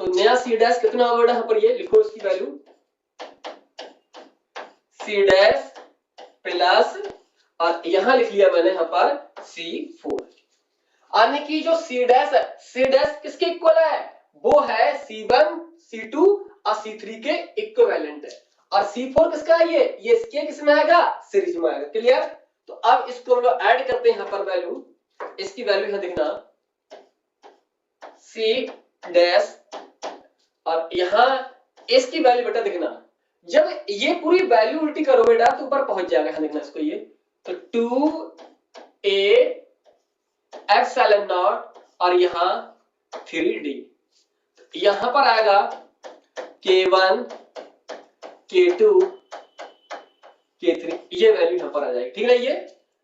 तो नया C डैश कितना होगा यहां पर, ये लिखो इसकी वैल्यू C डैश प्लस, और यहां लिख लिया मैंने यहां पर C4, यानी कि जो C डैश है, C डैश किसके इक्वल है, वो है C1 C2 और C3 के इक्विवेलेंट है, और C4 किसका है, ये इसके किसमें आएगा, सीरीज में आएगा। क्लियर, तो अब इसको हम लोग ऐड करते हैं यहां पर वैल्यू, इसकी वैल्यू यहां देखना C डैश, और यहां इसकी वैल्यू बेटा देखना, जब ये पूरी वैल्यू उल्टी करो बेटा तो ऊपर पहुंच जाएगा, यहां देखना इसको, ये तो 2a एप्सिलॉन नॉट और यहां 3d, यहां पर आएगा K1 K2 K3, ये वैल्यू यहां पर आ जाएगी, ठीक है,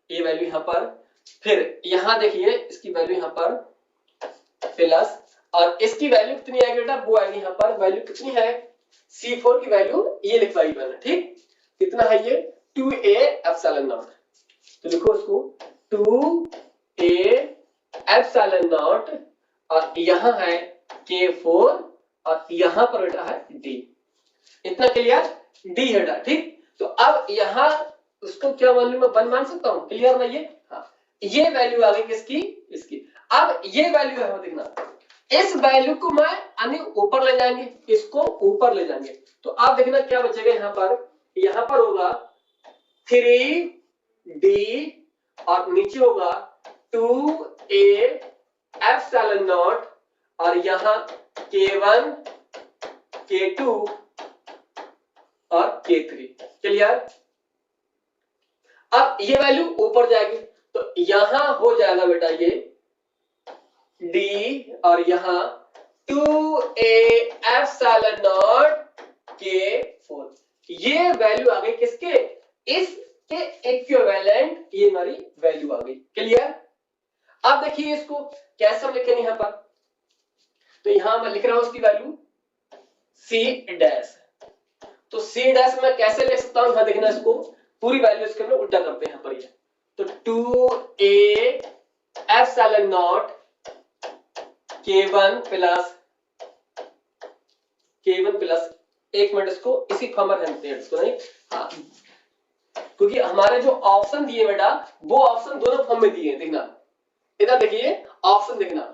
ये वैल्यू यहां पर, फिर यहां देखिए इसकी वैल्यू यहां पर प्लस, और इसकी वैल्यू कितनी आएगी बेटा, वो आएगी यहां पर, वैल्यू कितनी है, C4 की वैल्यू ये लिखवाई मैंने, ठीक, कितना है ये 2a एप्सिलॉन नॉट, तो लिखो इसको 2a ए एप्सिलॉन नॉट और यहां है K4 और यहां पर बेटा है D। इतना क्लियर? D है बेटा, ठीक। तो अब यहां उसको क्या वैल्यू में 1 मान सकता हूं, क्लियर ना ये? हाँ, ये वैल्यू आ गई किसकी? इसकी। अब ये वैल्यू है, देखना, इस वैल्यू को मैं अन्य ऊपर ले जाएंगे, इसको ऊपर ले जाएंगे, तो आप देखना क्या बचेगा यहां पर होगा 3D और नीचे होगा 2A एप्सिलॉन नॉट और यहां K1 K2 और K3। क्लियर? अब ये वैल्यू ऊपर जाएगी तो यहां हो जाएगा बेटा ये D और यहां 2A एप्सिलॉन नॉट K4। ये वैल्यू आ गई किसके? इसके इक्विवेलेंट ये हमारी वैल्यू आ गई। क्लियर? अब देखिए इसको कैसे हम लिखेंगे यहां पर, तो यहां मैं लिख रहा हूं इसकी वैल्यू C डैश। तो C डैश मैं कैसे लिख सकता हूं, यहां देखना, इसको पूरी वैल्यू इसके अंदर उल्टा करते हैं यहां पर ये, तो 2A epsilon not K1 plus, एक मिनट इसको इसी फॉर्म में रहने हैं इसको, नहीं, हाँ, क्योंकि हमारे जो ऑप्शन दिए बेटा वो ऑप्शन दोनों फॉर्म में दिए हैं। देखना इधर देखिए ऑप्शन, देखना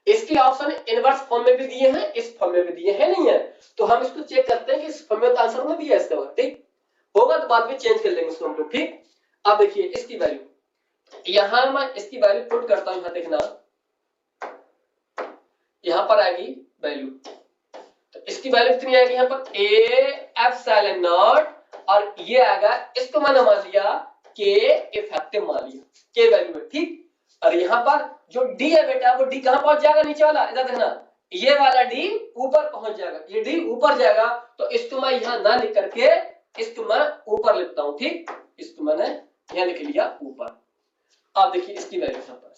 इसके ऑप्शन इनवर्स फॉर्म में भी दिए हैं, इस फॉर्म में भी दिए हैं, नहीं है? तो हम इसको चेक करते हैं कि इस फॉर्म में तो आंसर में दिया है इसका, ठीक होगा तो बाद में चेंज कर लेंगे इसको हम लोग, ठीक। अब देखिए इसकी वैल्यू, यहां मैं इसकी वैल्यू पुट करता हूं, यहां देखना यहां पर आएगी वैल्यू, तो इसकी वैल्यू कितनी आएगी यहां पर A एप्सिलॉन नॉट और ये आएगा, इसको मैंने मान लिया K इफेक्टिव मान लिया K वैल्यू में, ठीक। और यहां पर जो D है बेटा वो D कहां पहुंच जाएगा? नीचे वाला, इधर देखना, ये वाला D ऊपर पहुंच जाएगा, ये D ऊपर जाएगा, तो इसको मैं यहां ना लिख करके इसको मैं ऊपर लिखता हूं, ठीक। इसको मैंने यहां लिख लिया ऊपर। अब देखिए इसकी वैल्यू यहां पर,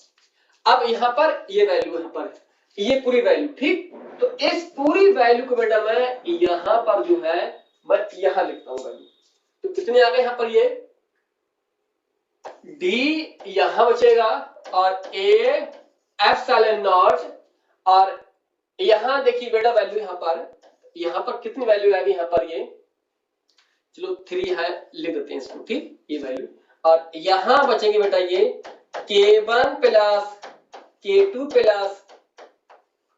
अब यहां पर ये वैल्यू यहां पर ये पूरी वैल्यू, ठीक। तो इस पूरी वैल्यू को बेटा मैं यहां पर जो है मैं यहां लिखता हूं वैल्यू, तो कितने आ गए यहां पर, ये D यहां बचेगा और A एप्सिलॉन नॉट और यहां देखिए बेटा वैल्यू यहां पर कितनी वैल्यू आएगी यहां पर, ये चलो 3 है लिख देते हैं इसको, ठीक, ये वैल्यू, और यहां बचेगी बेटा ये K1 plus K2 plus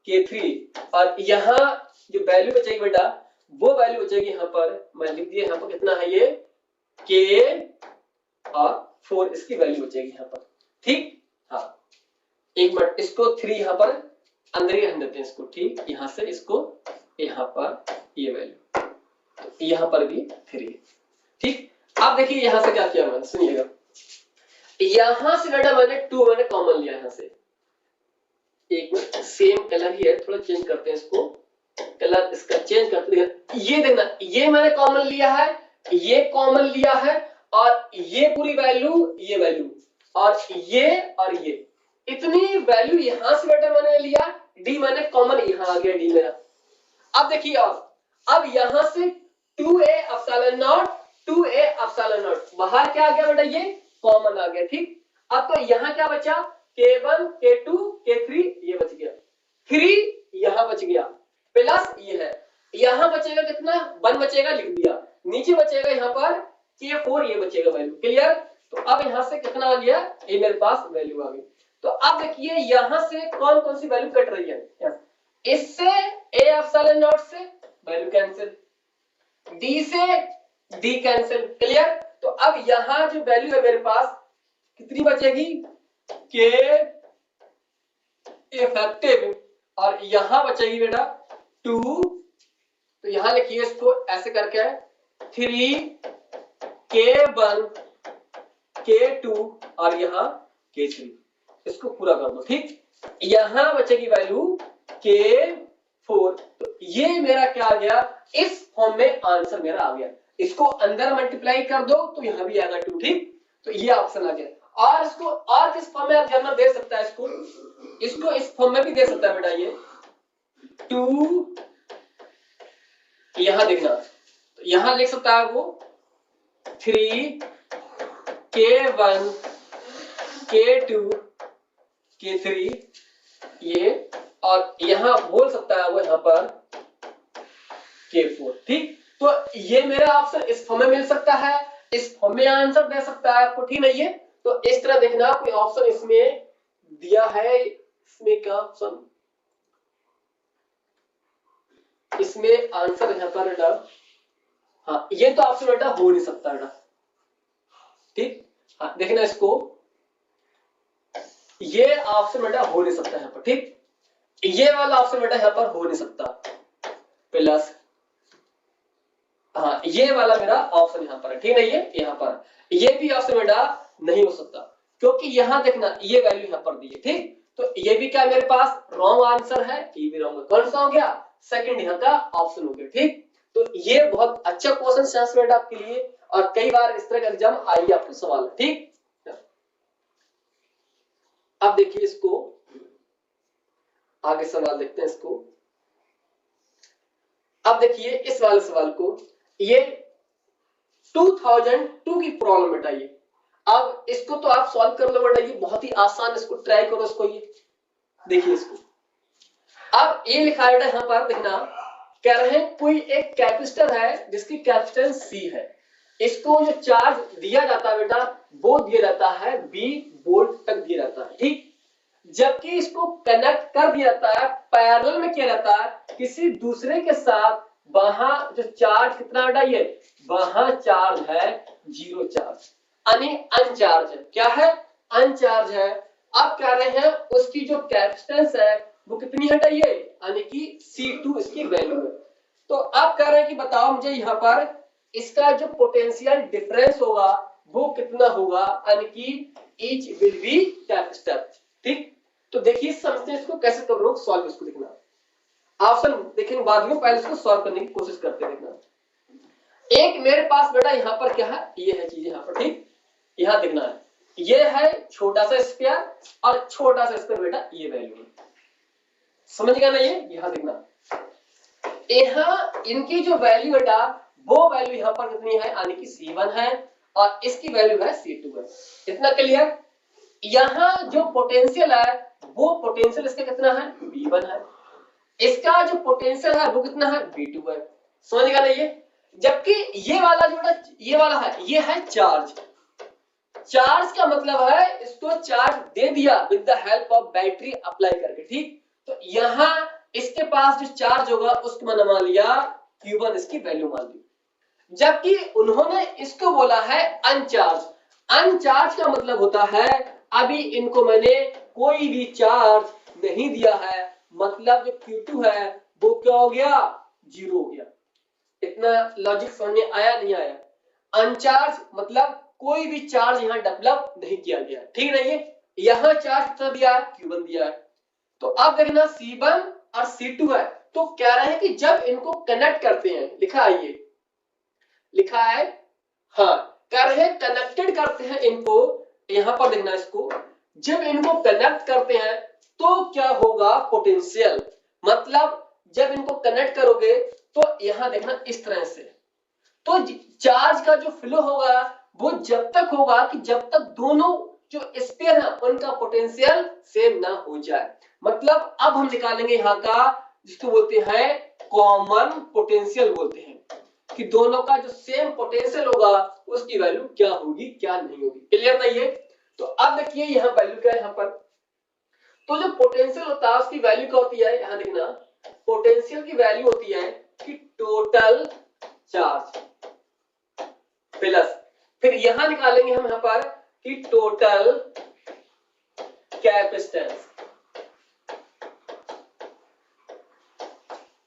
K3 और यहां जो वैल्यू बचेगी बेटा वो वैल्यू बचेगी यहां पर, मैं लिख दिया यहां पर कितना है ये K और 4 इसकी वैल्यू बचेगी यहां पर, ठीक। हाँ, एक मिनट, इसको 3 यहां पर अंदर ही रहने देते हैं इसको, ठीक, यहां से इसको यहां पर ये वैल्यू, तो यहां पर भी 3, ठीक। अब देखिए यहां से क्या किया मैंने, सुनिएगा, यहां से बेटा मैंने 2 मैंने कॉमन लिया यहां से, एक मिनट, सेम कलर ही है, थोड़ा चेंज करते हैं इसको, कलर इसका चेंज करते हैं, ये देखना, ये मैंने कॉमन लिया है, ये कॉमन लिया है और ये पूरी वैल्यू, ये वैल्यू और ये इतनी वैल्यू यहां से बेटा मैंने लिया, D मैंने कॉमन यहां आ गया D मेरा। अब देखिए अब यहां से 2A epsilon not 2A epsilon not बाहर क्या आ गया बेटा, ये कॉमन आ गया, ठीक। अब तो यहां क्या बचा, K1 K2 K3 ये बच गया, 3 यहां बच गया प्लस ये है, यहां बचेगा कितना, 1 बचेगा, लिख दिया, नीचे बचेगा यहां पर K4 ये बचेगा वैल्यू। क्लियर? तो अब यहां से कितना आ गया, ये मेरे पास वैल्यू आ गई। तो अब देखिए यहां से कौन कौन सी वैल्यू कट रही है, इससे A एप्सिलॉन नॉट से वैल्यू कैंसिल, D से D कैंसिल। क्लियर? तो अब यहां जो वैल्यू है मेरे पास कितनी बचेगी, K इफेक्टिव और यहां बचेगी बेटा 2, तो यहां लिखिए इसको ऐसे करके 3 K1 K2 और यहां K3, इसको पूरा कर दो, ठीक। यहां बचेगी वैल्यू K4, तो ये मेरा क्या आ गया, इस फॉर्म में आंसर मेरा आ गया। इसको अंदर मल्टीप्लाई कर दो तो यहां भी आएगा 2, ठीक। तो ये ऑप्शन आ गया। और इसको और किस फॉर्म में आप जानना दे सकता है, इसको इस फॉर्म में भी दे सकता है बेटा, ये 2 यहां देखना, तो यहां लिख सकता है वो 3 K1 K2 K3 ये, और यहां बोल सकता है वो यहां पर K4। ठीक, तो ये मेरा ऑप्शन इस फॉर्म में मिल सकता है, इस फॉर्म में आंसर दे सकता है आपको। ठीक नहीं है, तो इस तरह देखना कोई ऑप्शन इसमें दिया है, इसमें क्या ऑप्शन, इसमें आंसर यहां पर बेटा, हाँ ये तो ऑप्शन बेटा हो नहीं सकता बेटा। ठीक, हाँ देखना इसको, ये ऑप्शन बेटा हो नहीं सकता यहां पर। ठीक, ये वाला ऑप्शन बेटा यहां पर हो नहीं सकता, प्लस हाँ ये वाला मेरा ऑप्शन यहां पर है। ठीक नहीं है, यहां पर ये भी ऑप्शन बेटा नहीं हो सकता, क्योंकि यहां देखना ये वैल्यू यहां पर दी है। ठीक, तो ये भी क्या मेरे पास रॉन्ग आंसर है, ये भी रॉन्ग है। कौन सा हो गया, सेकंड यहां का ऑप्शन हो गया। ठीक, तो ये बहुत अच्छा क्वेश्चन चांस बेटा आपके लिए, और कई बार इस तरह का एग्जाम आएगी आपको सवाल। ठीक, अब देखिए इसको आगे सवाल देखते हैं इसको। अब देखिए इस वाले सवाल को, ये 2002 की प्रॉब्लम बेटा ये। अब इसको तो आप सॉल्व कर लो बेटा, ये बहुत ही आसान, इसको ट्राई करो इसको। ये देखिए इसको, अब ये लिखा है बेटा यहां पर देखना, कह रहे हैं कोई एक कैपेसिटर है जिसकी कैपेसिटेंस C है, इसको जो चार्ज दिया जाता है बेटा वो दिया जाता है B वोल्ट तक दिया जाता है। ठीक, जबकि इसको कनेक्ट कर दिया जाता है, पैरेलल में किया जाता है किसी दूसरे के साथ, वहां जो चार्ज कितना बेटा, ये वहां चार्ज है 0 चार्ज, यानी अनचार्ज है। क्या है, अनचार्ज है। अब कह रहे हैं उसकी जो कैपेसिटेंस है वो कितनी है बेटा, ये यानी कि C2 इसकी वैल्यू है। तो अब कह रहे हैं कि बताओ मुझे यहाँ पर इसका जो पोटेंशियल डिफरेंस होगा वो कितना होगा, यानी कि ईच विल बी कैपेसिटर। ठीक, तो देखिए समझते हैं इसको कैसे कर लो सॉल्व, इसको देखना ऑप्शन देखेंगे बाद में, पहले इसको सॉल्व करने की कोशिश करते हैं। देखना एक मेरे पास बेटा यहाँ पर क्या है, ये है चीज यहाँ पर। ठीक, यहाँ देखना है, ये है छोटा सा स्क्वायर और छोटा सा स्क्वायर बेटा, ये वैल्यू है, समझ गया ना। ये यहाँ देखना, यहाँ इनकी जो वैल्यू बेटा वो वैल्यू यहाँ पर कितनी है, यानी कि C1 है, और इसकी वैल्यू है C2 है। इतना क्लियर। यहाँ जो पोटेंशियल है वो पोटेंशियल इसका कितना है, V1 है, इसका जो पोटेंशियल है वो कितना है, V2 है। समझ गया ना ये। जबकि ये वाला जो बेटा ये वाला है, ये है चार्ज। चार्ज का मतलब है इसको चार्ज दे दिया with the help of battery apply करके। ठीक, तो यहाँ इसके पास जो चार्ज होगा उसको मैंने मान लिया Q1, इसकी वैल्यू मान ली। जबकि उन्होंने इसको बोला है अनचार्ज। अनचार्ज का मतलब होता है अभी इनको मैंने कोई भी चार्ज नहीं दिया है, मतलब जो Q2 है वो क्या हो गया, 0 हो गया। इतना लॉजिक समझ में आया नहीं आया। अनचार्ज मतलब कोई भी चार्ज यहाँ डेवलप नहीं किया गया। ठीक नहीं है, यहाँ चार्ज कितना दिया है, Q1 दिया है। तो अब देखना C1 और C2 है, तो कह रहे हैं कि जब इनको कनेक्ट करते हैं, लिखा है ये, लिखा है हाँ, कह रहे हैं कनेक्टेड करते हैं इनको, यहां पर देखना इसको, जब इनको कनेक्ट करते हैं तो क्या होगा, पोटेंशियल, मतलब जब इनको कनेक्ट करोगे तो यहां देखना इस तरह से, तो चार्ज का जो फ्लो होगा वो जब तक होगा कि जब तक दोनों जो स्पेयर है उनका पोटेंशियल सेम ना हो जाए। मतलब अब हम निकालेंगे यहाँ का जिसको बोलते हैं कॉमन पोटेंशियल बोलते हैं, कि दोनों का जो सेम पोटेंशियल होगा उसकी वैल्यू क्या होगी क्या नहीं होगी। क्लियर नहीं है। तो अब देखिए यहाँ वैल्यू क्या है, यहाँ पर तो जो पोटेंशियल होता है उसकी वैल्यू क्या होती है, यहाँ देखना पोटेंशियल की वैल्यू होती है कि टोटल चार्ज प्लस, फिर यहां निकालेंगे हम यहाँ पर कि टोटल कैपेसिटेंस।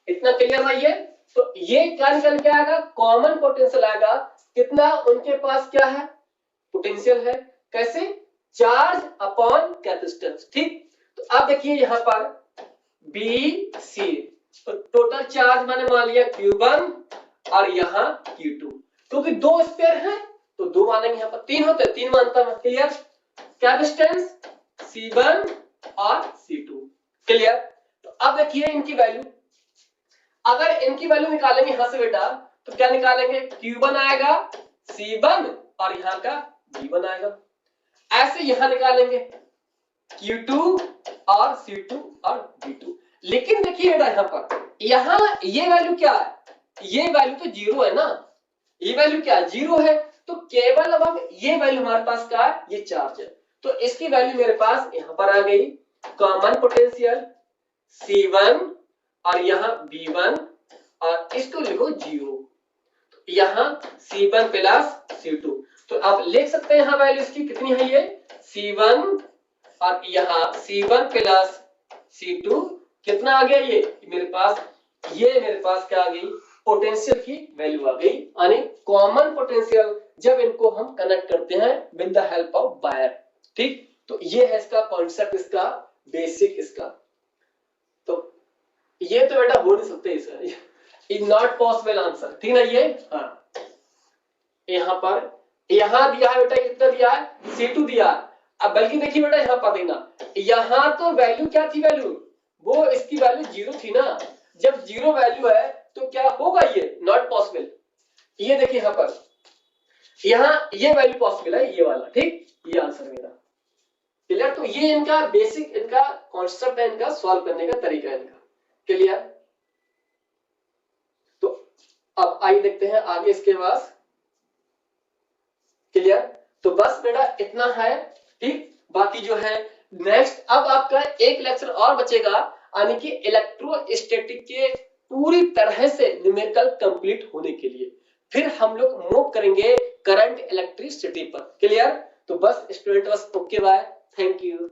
इतना क्लियर नहीं है। तो ये क्या निकल के आएगा, कॉमन पोटेंशियल आएगा, कितना उनके पास क्या है, पोटेंशियल है, कैसे, चार्ज अपॉन कैपेसिटेंस। ठीक, तो अब देखिए यहां पर BC, तो टोटल चार्ज मैंने मान लिया Q1 और यहाँ Q2, क्योंकि दो स्पेयर हैं तो दो मानेंगे, यहाँ पर तीन होते हैं, तीन मानता हूं। क्लियर। कैपेसिटेंस C1 और C2। क्लियर। तो अब देखिए इनकी वैल्यू, अगर इनकी वैल्यू निकालेंगे यहां से बेटा तो क्या निकालेंगे, Q1 आएगा, C1 और यहाँ का V1 आएगा। ऐसे यहां निकालेंगे Q2 और C2 और D2। लेकिन देखिए बेटा यहाँ ये वैल्यू क्या है, ये वैल्यू तो जीरो है ना, ये वैल्यू क्या है, जीरो है। तो केवल अब हम ये वैल्यू हमारे पास क्या है, ये चार्ज है, तो इसकी वैल्यू मेरे पास यहां पर आ गई। कॉमन पोटेंशियल C1 और यहाँ B1 और इसको लिखो जीरो, यहाँ C1 प्लस C2। तो आप लिख सकते हैं यहाँ वैल्यू इसकी कितनी है, ये C1 और यहाँ C1 प्लस C2 कितना आ गया, ये मेरे पास क्या आ गई, पोटेंशियल की वैल्यू आ गई, यानी कॉमन पोटेंशियल जब इनको हम कनेक्ट करते हैं with the help of wire. ठीक, तो ये है इसका कॉन्सेप्ट, इसका बेसिक इसका। तो ये तो बेटा हो नहीं सकते, इज नॉट पॉसिबल आंसर, ठीक ना ये। हाँ, यहाँ दिया है बेटा, कितना दिया है, C2 दिया है। अब बल्कि देखिए बेटा यहाँ पर देना, यहाँ तो वैल्यू क्या थी, वैल्यू वो इसकी वैल्यू जीरो थी ना, जब जीरो वैल्यू है तो क्या होगा, ये नॉट पॉसिबल। ये देखिए यहाँ ये वैल्यू पॉसिबल है, ये वाला, ठीक, ये आंसर मेरा क्लियर। तो ये इनका बेसिक, इनका कॉन्सेप्ट है, इनका सॉल्व करने का तरीका है इनका, क्लियर। तो अब आइए देखते हैं आगे इसके बाद, क्लियर। तो बस बेटा इतना है, ठीक। बाकी जो है नेक्स्ट, अब आपका एक लेक्चर और बचेगा, यानी कि इलेक्ट्रोस्टैटिक के पूरी तरह से न्यूमेरिकल कंप्लीट होने के लिए, फिर हम लोग मूव करेंगे करंट इलेक्ट्रिसिटी पर, क्लियर। तो बस स्टूडेंट, बस ओके, बाय, थैंक यू।